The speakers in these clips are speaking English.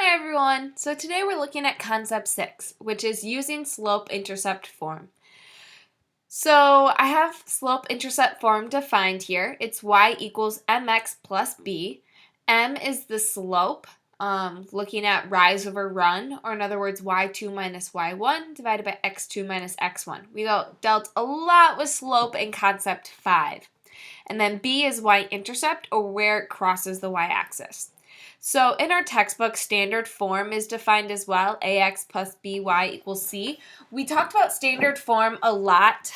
Hi everyone! So today we're looking at concept 6, which is using slope-intercept form. So I have slope-intercept form defined here. It's y equals mx plus b. M is the slope, looking at rise over run, or in other words, y2 minus y1 divided by x2 minus x1. We dealt a lot with slope in concept 5. And then b is y-intercept, or where it crosses the y-axis. So in our textbook, standard form is defined as well, ax plus by equals c. We talked about standard form a lot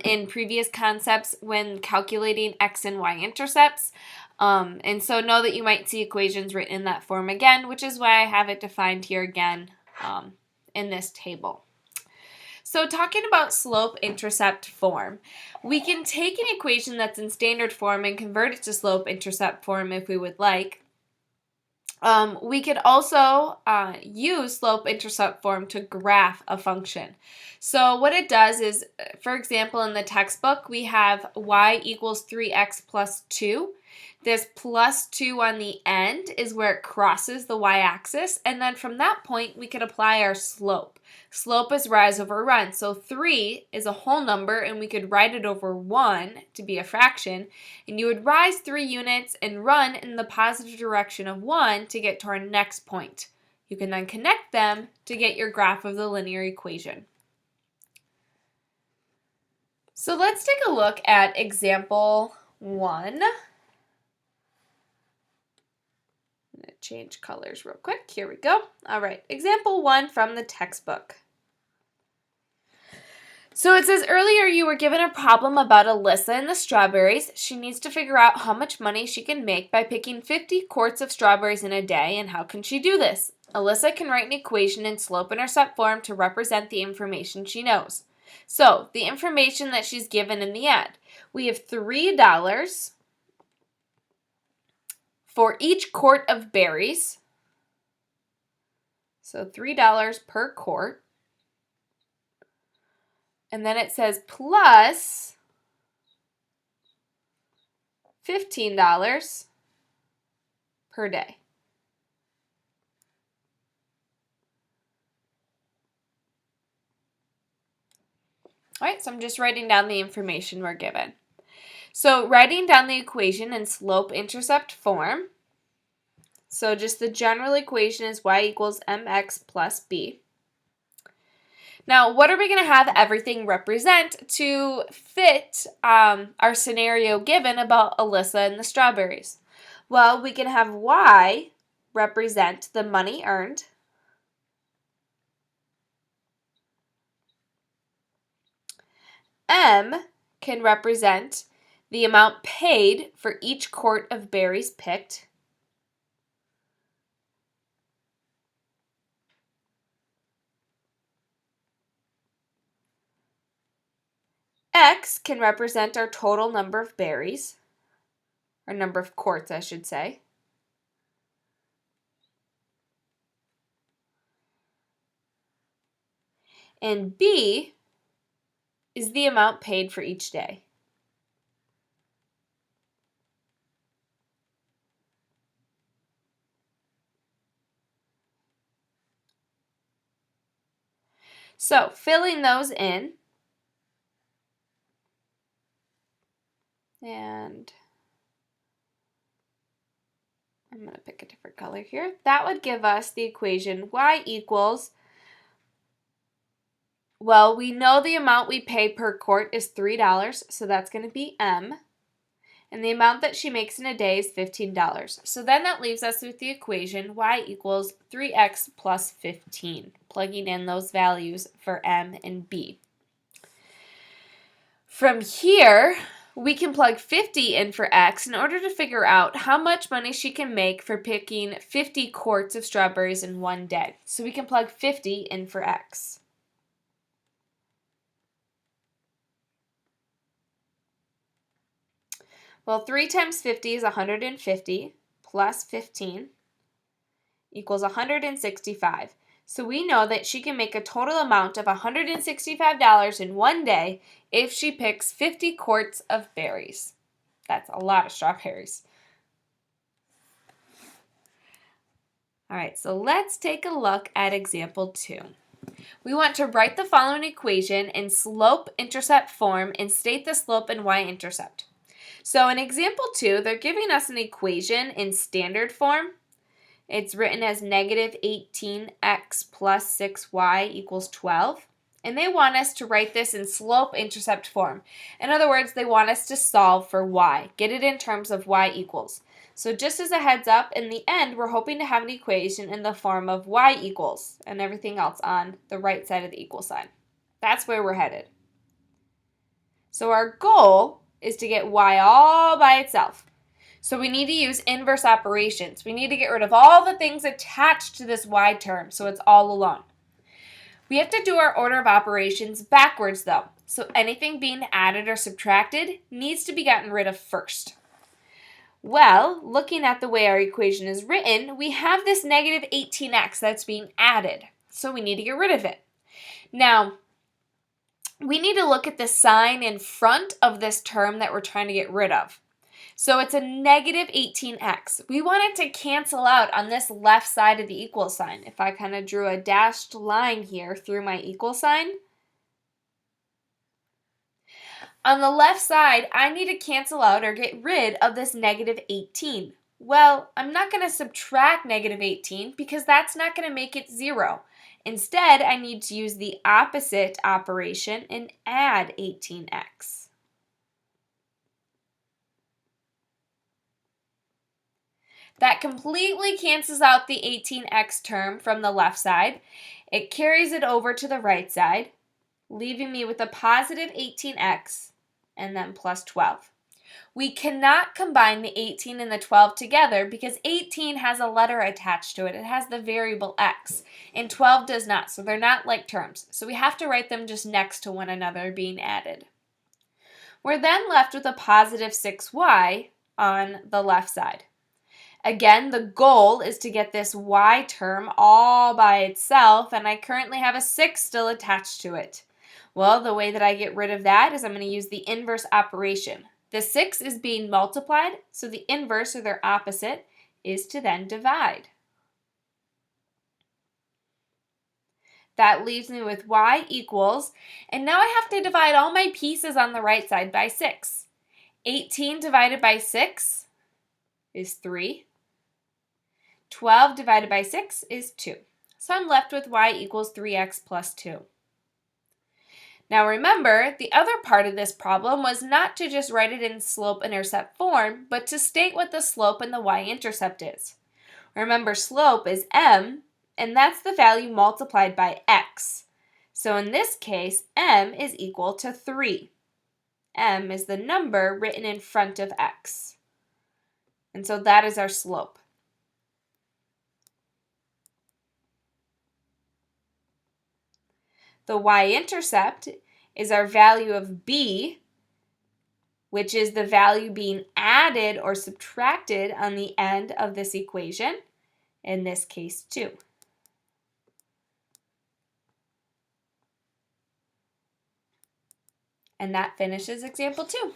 in previous concepts when calculating x and y intercepts. And so know that you might see equations written in that form again, which is why I have it defined here again in this table. So talking about slope-intercept form, we can take an equation that's in standard form and convert it to slope-intercept form if we would like. We could also use slope-intercept form to graph a function. So what it does is, for example, in the textbook, we have y equals 3x plus 2. This plus 2 on the end is where it crosses the y-axis, and then from that point, we could apply our slope. Slope is rise over run, so 3 is a whole number, and we could write it over 1 to be a fraction, and you would rise 3 units and run in the positive direction of 1 to get to our next point. You can then connect them to get your graph of the linear equation. So let's take a look at example 1. I'm going to change colors real quick. Here we go. All right, example 1 from the textbook. So it says, earlier you were given a problem about Alyssa and the strawberries. She needs to figure out how much money she can make by picking 50 quarts of strawberries in a day, and how can she do this? Alyssa can write an equation in slope-intercept form to represent the information she knows. So the information that she's given in the end, we have $3 for each quart of berries. So $3 per quart. And then it says plus $15 per day. All right, so I'm just writing down the information we're given. So writing down the equation in slope-intercept form. So just the general equation is y equals mx plus b. Now, what are we going to have everything represent to fit our scenario given about Alyssa and the strawberries? Well, we can have y represent the money earned. M can represent the amount paid for each quart of berries picked. X can represent our total number of berries, or number of quarts, I should say. And B is the amount paid for each day. So filling those in, and I'm going to pick a different color here. That would give us the equation y equals, well, we know the amount we pay per quart is $3, so that's going to be M. And the amount that she makes in a day is $15. So then that leaves us with the equation y equals 3x plus 15, plugging in those values for M and B. From here, we can plug 50 in for x in order to figure out how much money she can make for picking 50 quarts of strawberries in one day. So we can plug 50 in for x. Well, 3 times 50 is 150 plus 15 equals 165. So we know that she can make a total amount of $165 in one day if she picks 50 quarts of berries. That's a lot of strawberries. All right, so let's take a look at example 2. We want to write the following equation in slope-intercept form and state the slope and y-intercept. So in example 2, they're giving us an equation in standard form. It's written as negative 18x plus 6y equals 12. And they want us to write this in slope-intercept form. In other words, they want us to solve for y, get it in terms of y equals. So just as a heads up, in the end, we're hoping to have an equation in the form of y equals and everything else on the right side of the equal sign. That's where we're headed. So our goal is to get y all by itself. So we need to use inverse operations. We need to get rid of all the things attached to this y term so it's all alone. We have to do our order of operations backwards though. So anything being added or subtracted needs to be gotten rid of first. Well, looking at the way our equation is written, we have this negative 18x that's being added. So we need to get rid of it. Now, we need to look at the sign in front of this term that we're trying to get rid of. So it's a negative 18x. We want it to cancel out on this left side of the equal sign. If I kind of drew a dashed line here through my equal sign, on the left side, I need to cancel out or get rid of this negative 18. Well, I'm not going to subtract negative 18 because that's not going to make it 0. Instead, I need to use the opposite operation and add 18x. That completely cancels out the 18x term from the left side. It carries it over to the right side, leaving me with a positive 18x and then plus 12. We cannot combine the 18 and the 12 together because 18 has a letter attached to it. It has the variable x, and 12 does not, so they're not like terms. So we have to write them just next to one another being added. We're then left with a positive 6y on the left side. Again, the goal is to get this y term all by itself, and I currently have a 6 still attached to it. Well, the way that I get rid of that is I'm going to use the inverse operation. The 6 is being multiplied, so the inverse, or their opposite, is to then divide. That leaves me with y equals, and now I have to divide all my pieces on the right side by 6. 18 divided by 6 is 3. 12 divided by 6 is 2. So I'm left with y equals 3x plus 2. Now remember, the other part of this problem was not to just write it in slope-intercept form, but to state what the slope and the y-intercept is. Remember, slope is m, and that's the value multiplied by x. So in this case, m is equal to 3. M is the number written in front of x. And so that is our slope. The y-intercept is our value of b, which is the value being added or subtracted on the end of this equation, in this case 2. And that finishes example 2.